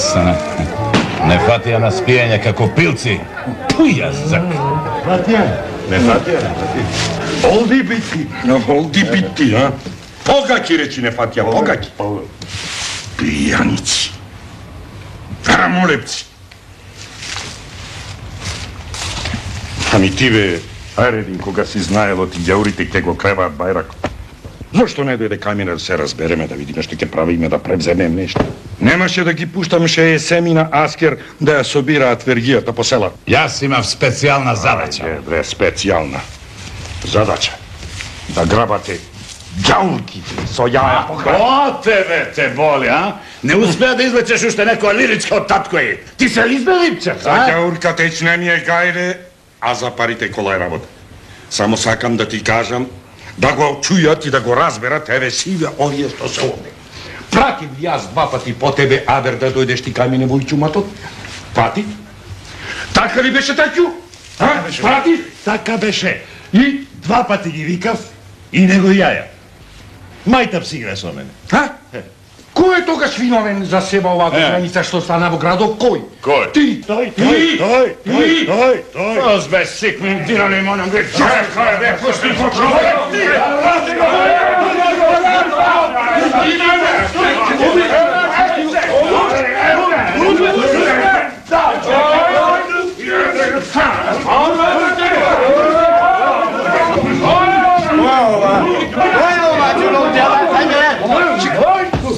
sana. Ne fatija na spijenje kako pilci. Pujazak. Ne fatija. Oldi biti, a? Pogaki reći ne fatija, pogaki. Pijanici. Ramolepci. A mi tive, ajredin koga si znajelo ti djauriti kego krevat bajrak. Zašto ne dojde kamera da se razbereme, da vidim nešto ke pravi ime, da prevzemem nešto? Nemaše da gi puštam še je semina asker da ja sobira atvergijata po sela. Jas imav specijalna zadaća. Ajde, bre, specijalna zadaća. Da grabate djaulki so jaja pohra. O tebe te boli, a? Ne uspija da izlečeš ušte neko liričko od tatkoje. Ti se izbelipčeš, a? Za djaurka teć ne mi je gajde, a za parite kola je rabot. Samo sakam da ti kažem da go čujat i da go razberat, eve sive ovije što se ovdje. Pratim ja 2 pati po tebe, aber da dojdeš ti kaj mi ne Vujiću matot. Prati? Taka li beše taću? Prati? Така беше. И 2 пати ги викав и не го јаја. Мајтап си игра со мене. Кој е тогаш виновен за себе овака граница што стана во градот? Кој? Кој? Ти! Тој. Ozbe sikmin dinali monom gre. Čekaj, be, pusti po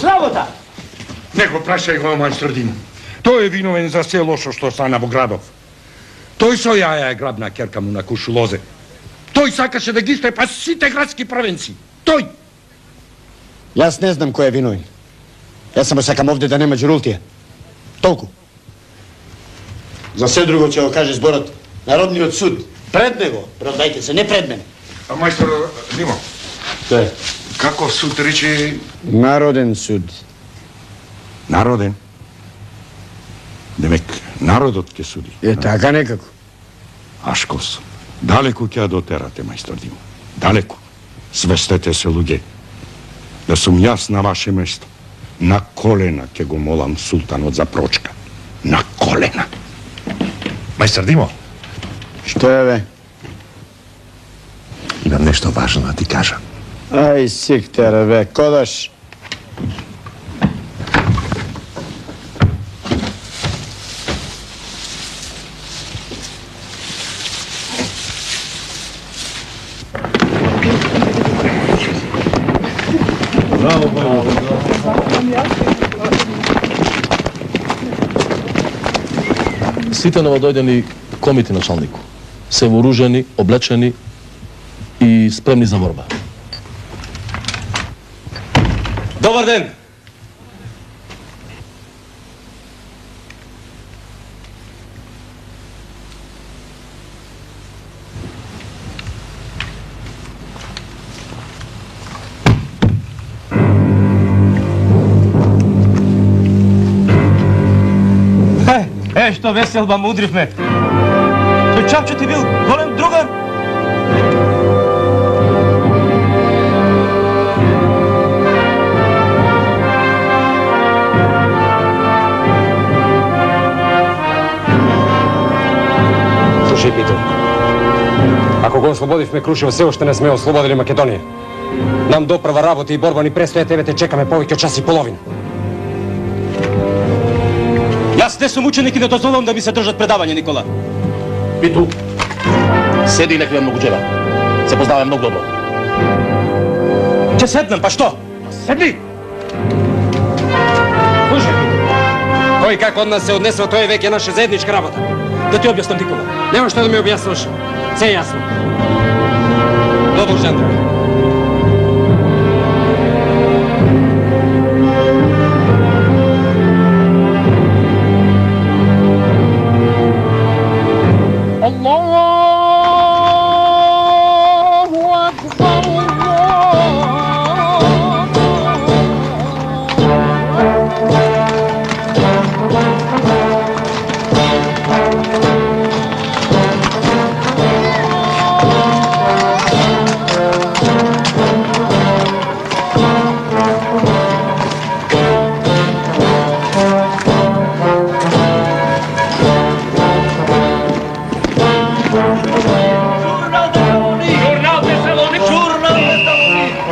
Сработа! Не го прашај го, мајстордин. Тој е виновен за се лошо што стана во градов. Тој со јаја е грабна керка му на кушу лозе. Тој сакаше да ги штепа сите градски првенци. Тој! Јас не знам кој е виновен. Јас само сакам овде да нема џурултија. Толку. За се друго ќе го каже зборот Народниот суд. Пред него, правдајте се, не пред мене. А мајстор Димо, Тоа е. како суд рече? Народен суд. Народен? Демек, народот ќе суди. Е, така некако. Ашкос, далеку ќе дотерате, мајстор Димо. Далеку. Свестете се, луѓе. Да сум јас на ваше место. На колена ќе го молам султанот за прочка. На колена. Мајстор Димо, Што е, бе? имам нешто важно да ти кажам. Ај, сиктере, бе, кодаш. Сите новодојдени комити началнику се вооружени, облечени и спремни за борба. Добар ден! Што веселба му удривме. Тој Чапчо ти бил голем другар. Слушај, Питер, ако го ослободивме Крушево, се уште не сме ослободили Македонија. Нам допрва работа и борба ни престоја, тебе те чекаме повеќе од час и половина. Јас не сум ученик и не дозволувам да ми се држат предавање, Никола. Питу, седи и лекве многу джева. Се познаваме многу добро. Ќе седнам, па што? Седи! Слушај, Питер, тој како од нас се однесува, тој е веќе наша заедничка работа. Да ти објаснам, Никола. Нема што да ми објаснуваш. Се е јасно. Продолжен, друг.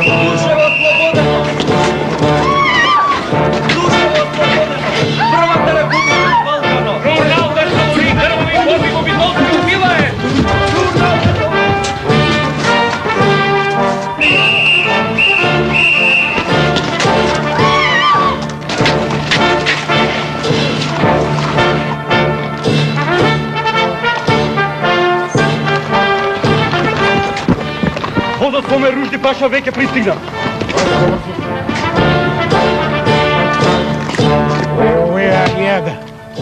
Душево слободено! Душево слободено! Првата република Балкано! Журнал да говори, грбови борби го битолски убила е! Журнал да говори! Водот по Омер Ружди Паша веќе пристигна.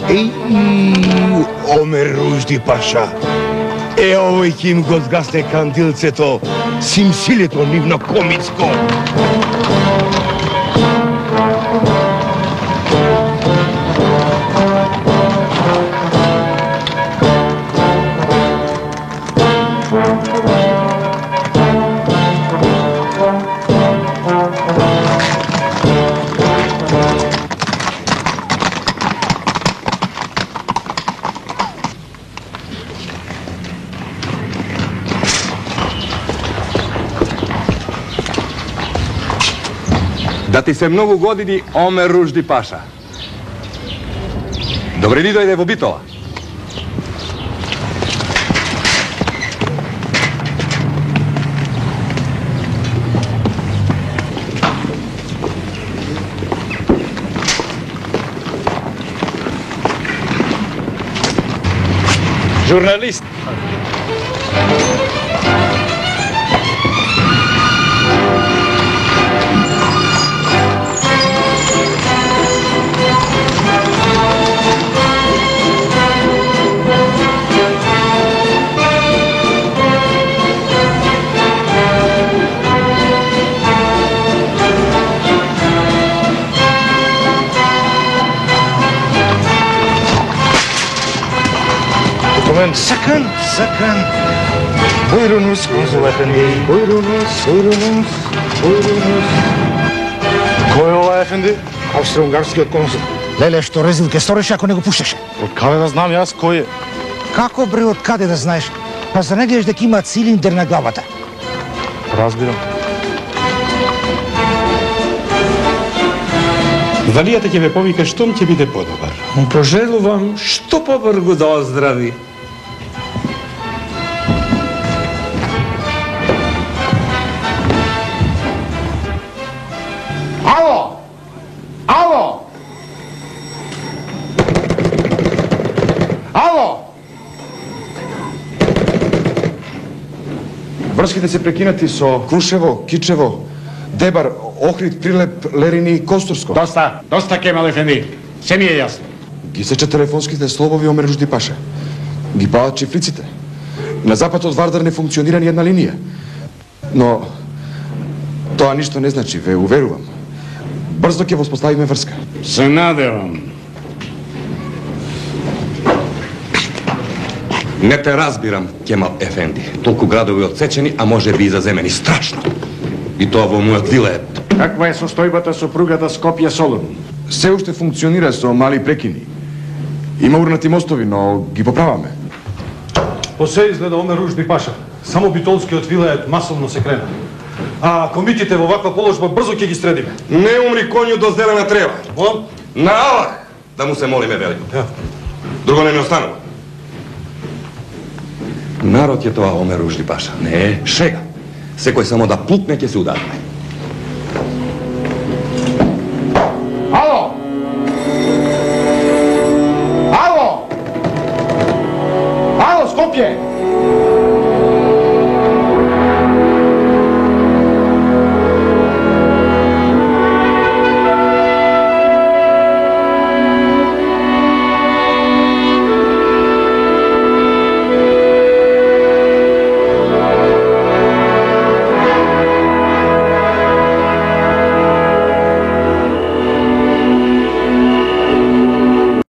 Ей, Омер Ружди Паша. Овој ким го згасне кандилцето, симсилето нивно комицко. Да ти се многу години, Омер Ружди Паша. Добре ли дојде во Битола? Журналист. Sakın. Buyurunuz konsul efendi. Buyurunuz. Кој е ова, ефенди? Австро-унгарскиот консул. Леле, што резил ке сториш ако не го пуштеше? Од каде да знам јас кој е? Како бре, од каде да знаеш? Па за не гледаш дека има цилиндер на главата? Разбирам. Валијата ќе ве повика штом ќе биде подобар. Пожелувам што побрзо да оздрави. Врските се прекинати со Крушево, Кичево, Дебар, Охрид, Прилеп, Лерини и Костурско. Доста Кемал ефенди. Се ми е јасно. Ги сече телефонските слобови Омер Ружди Паша. Ги палат чифлиците. На запад од Вардар не функционира ни една линија. Но тоа ништо не значи, ве уверувам. Брзо ќе воспоставиме врска. Се надевам. Не те разбирам, Кемал Ефенди. Толку градови отсечени, а може би и заземени. Страшно. И тоа во мојот вилет. Каква е состојбата со пругата Скопје-Солун? Се уште функционира со мали прекини. Има урнати мостови, но ги поправаме. По се изгледа Омер Ружди Паша. Само битолскиот вилет масовно се крена. А комитите во ваква положба брзо ќе ги средиме. Не умри конју до зелена трева. На Аллах да му се молиме велико. Друго не ми останува. Народ е тоа Омер Ружди Паша. Не, шега. Секој само да пукне ќе се удариме.